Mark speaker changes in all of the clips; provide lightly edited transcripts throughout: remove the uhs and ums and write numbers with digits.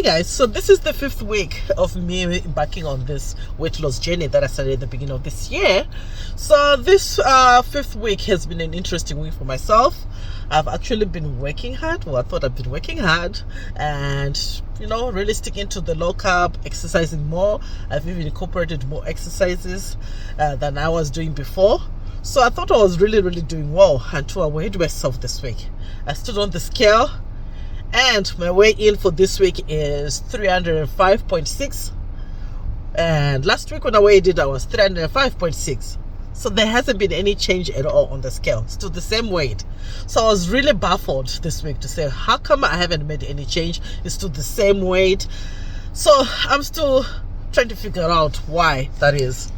Speaker 1: guys, so this is the 5th week of me embarking on this weight loss journey that I started at the beginning of this year. So this 5th week has been an interesting week for myself. I've actually been working hard. Well, I thought I've been working hard and, you know, really sticking to the low carb, exercising more. I've even incorporated more exercises than I was doing before. So I thought I was really doing well until I weighed myself this week. I stood on the scale and my weigh in for this week is 305.6, and last week when I weighed it I was 305.6. so there hasn't been any change at all on the scale. It's still the same weight. So I was really baffled this week to say, how come I haven't made any change? It's still the same weight. So I'm still trying to figure out why that is.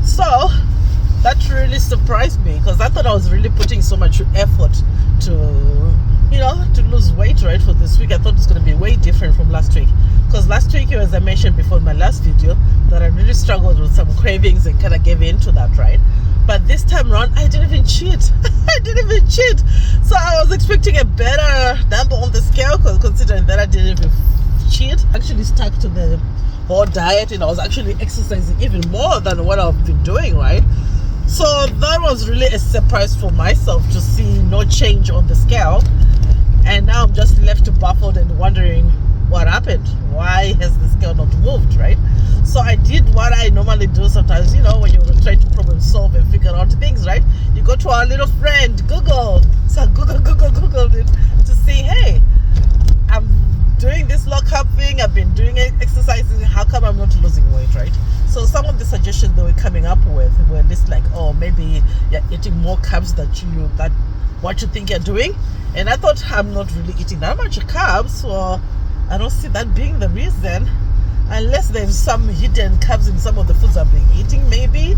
Speaker 1: So that really surprised me, because I thought I was really putting so much effort to, you know, to lose weight, right, for this week. I thought it's going to be way different from last week, because last week, as I mentioned before in my last video, that I really struggled with some cravings and kind of gave in to that, right? But this time around, I didn't even cheat. I didn't even cheat. So I was expecting a better number on the scale, considering that I didn't even cheat. I actually stuck to the whole diet, and I was actually exercising even more than what I've been doing, right? So that was really a surprise for myself to see no change on the scale. And now I'm just left baffled and wondering what happened. Why has the scale not moved, right? So I did what I normally do sometimes, you know, when you're trying to problem solve and figure out things, right? You go to our little friend, Google. So I Googled it to see, hey, I'm doing this low carb thing, I've been doing exercises, how come I'm not losing weight, right? So some of the suggestions they were coming up with were this, like, oh, maybe you're eating more carbs that what you think you're doing. And I thought, I'm not really eating that much carbs, so I don't see that being the reason, unless there's some hidden carbs in some of the foods I've been eating, maybe.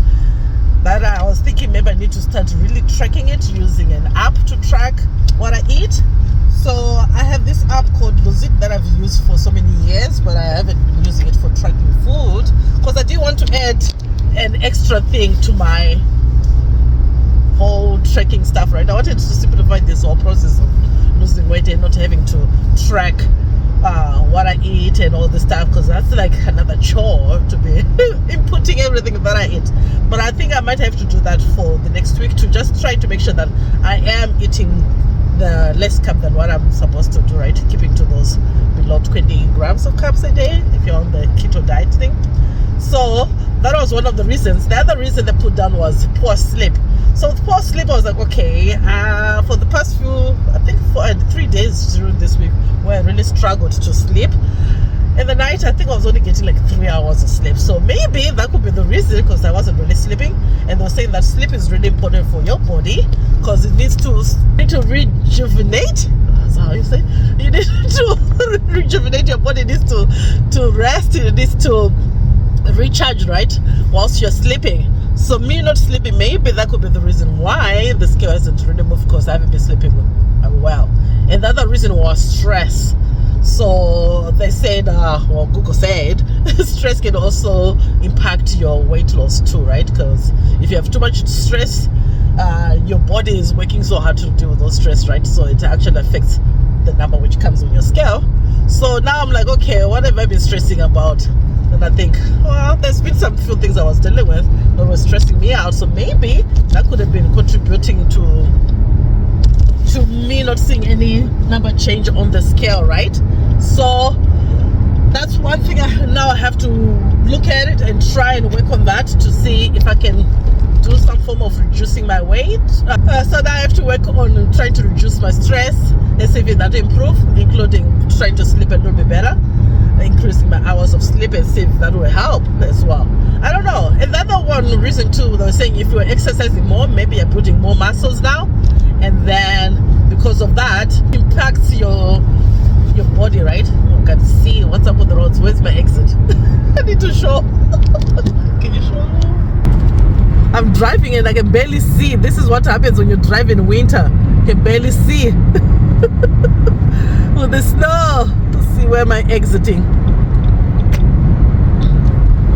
Speaker 1: But I was thinking maybe I need to start really tracking it, using an app to track what I eat. So I have this app called Lose It that I've used for so many years, but I haven't been using it for tracking food, because I didn't want to add an extra thing to my whole tracking stuff, right? I wanted to simplify this whole process of losing weight and not having to track what I eat and all this stuff, because that's like another chore to be inputting everything that I eat. But I think I might have to do that for the next week, to just try to make sure that I am eating the less carb than what I'm supposed to do, right? Keeping to those below 20 grams of carbs a day if you're on the keto diet thing. So that was one of the reasons. The other reason they put down was poor sleep. So with poor sleep, I was like, okay, for the past few, I think 3 days during this week, where I really struggled to sleep. In the night, I think I was only getting like 3 hours of sleep. So maybe that could be the reason, because I wasn't really sleeping. And they were saying that sleep is really important for your body, because it needs to rejuvenate. That's how you say. You need to rejuvenate your body. It needs to rest. It needs to recharge, right, whilst you're sleeping. So me not sleeping, maybe that could be the reason why the scale hasn't really moved, because I haven't been sleeping well. And the other reason was stress. So they said, well, Google said, stress can also impact your weight loss too, right? Because if you have too much stress, your body is working so hard to deal with those stress, right? So it actually affects the number which comes on your scale. So now I'm like, okay, what have I been stressing about? And I think, well, there's been some few things I was dealing with that was stressing me out. So maybe that could have been contributing to me not seeing any number change on the scale, right? So that's one thing I now have to look at it and try and work on that to see if I can do some form of reducing my weight. So now I have to work on trying to reduce my stress and see if that improve, including trying to sleep a little bit better, increasing my hours of sleep, and see if that will help as well. I don't know. And the other one reason too, they were saying if you're exercising more, maybe you're putting more muscles now, and then because of that impacts your body, right? I can see what's up with the roads. Where's my exit? I need to show. Can you show? I'm driving and I can barely see. This is what happens when you drive in winter. You can barely see with the snow to see where am I exiting.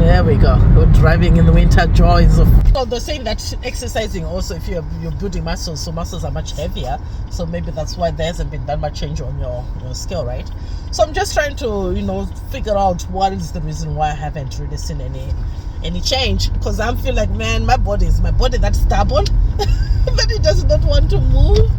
Speaker 1: There we go. We're driving in the winter joys of. So they're saying that exercising also, if you're building muscles, so muscles are much heavier. So maybe that's why there hasn't been that much change on your scale, right? So I'm just trying to, figure out what is the reason why I haven't really seen any change. Because I feel like, man, my body that's stubborn that it does not want to move.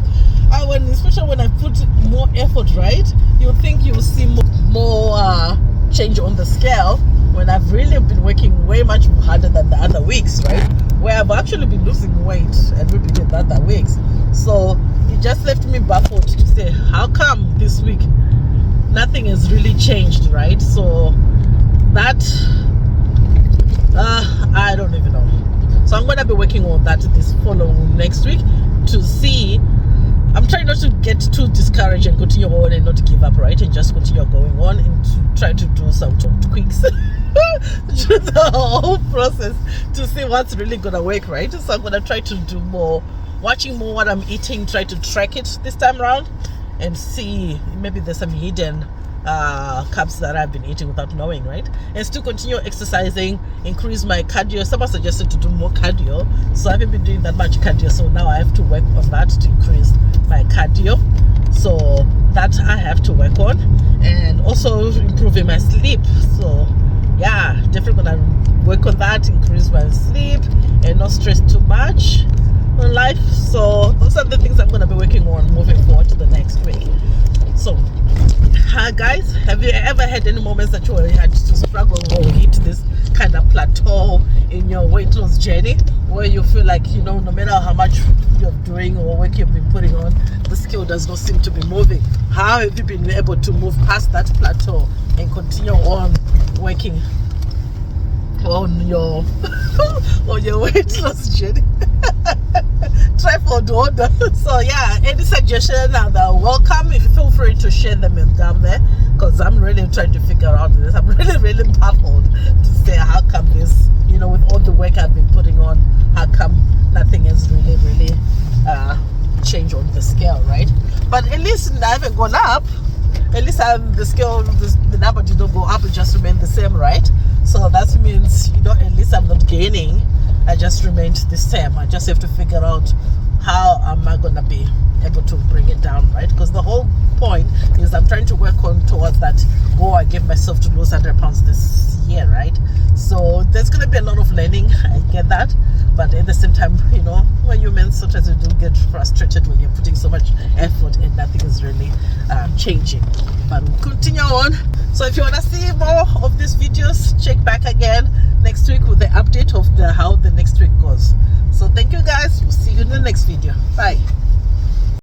Speaker 1: Especially when I put more effort, right? You think you'll see more change on the scale when I've really been working way much harder than the other weeks, right? Where I've actually been losing weight and repeating the other weeks. So it just left me baffled to say, how come this week nothing has really changed, right? So that I don't even know. So I'm gonna be working on that this following next week to see. I'm trying not to get too discouraged and continue on and not give up, right? And just continue going on and to try to do some tweaks through the whole process to see what's really gonna work, right? So I'm gonna try to do more, watching more what I'm eating, try to track it this time around and see maybe there's some hidden carbs that I've been eating without knowing, right? And still continue exercising, increase my cardio. Someone suggested to do more cardio, so I haven't been doing that much cardio, so now I have to work on that to increase my cardio. So that I have to work on, and also improving my sleep. So yeah, definitely gonna work on that, increase my sleep and not stress too much on life. So those are the things I'm gonna be working on moving forward to the next week. So guys, have you ever had any moments that you had to struggle or hit this kind of plateau in your weight loss journey, where you feel like, no matter how much you're doing or work you've been putting on, the scale does not seem to be moving? How have you been able to move past that plateau and continue on working on your on your weight loss journey? Try for the order. So yeah, any suggestions are welcome. If you feel free to share them down there, because I'm really trying to figure out this. I'm really baffled to say how come this, with all the work I've been putting on, how come nothing has really changed on the scale, right? But at least I haven't gone up. At least the scale, the number did not go up, it just remained the same, right? So that means, at least I'm not gaining. I just remained the same. I just have to figure out how am I gonna be able to bring it down, right? Because the whole point is I'm trying to work on towards that goal I gave myself to lose 100 pounds this year, right? So there's gonna be a lot of learning, I get that, but at the same time, when humans, sometimes you do get frustrated when you're putting so much effort and nothing is really changing. But we'll continue on. So if you want to see more of these videos, check back again next week with the update of how the next week goes. So thank you guys. We'll see you in the next video. Bye.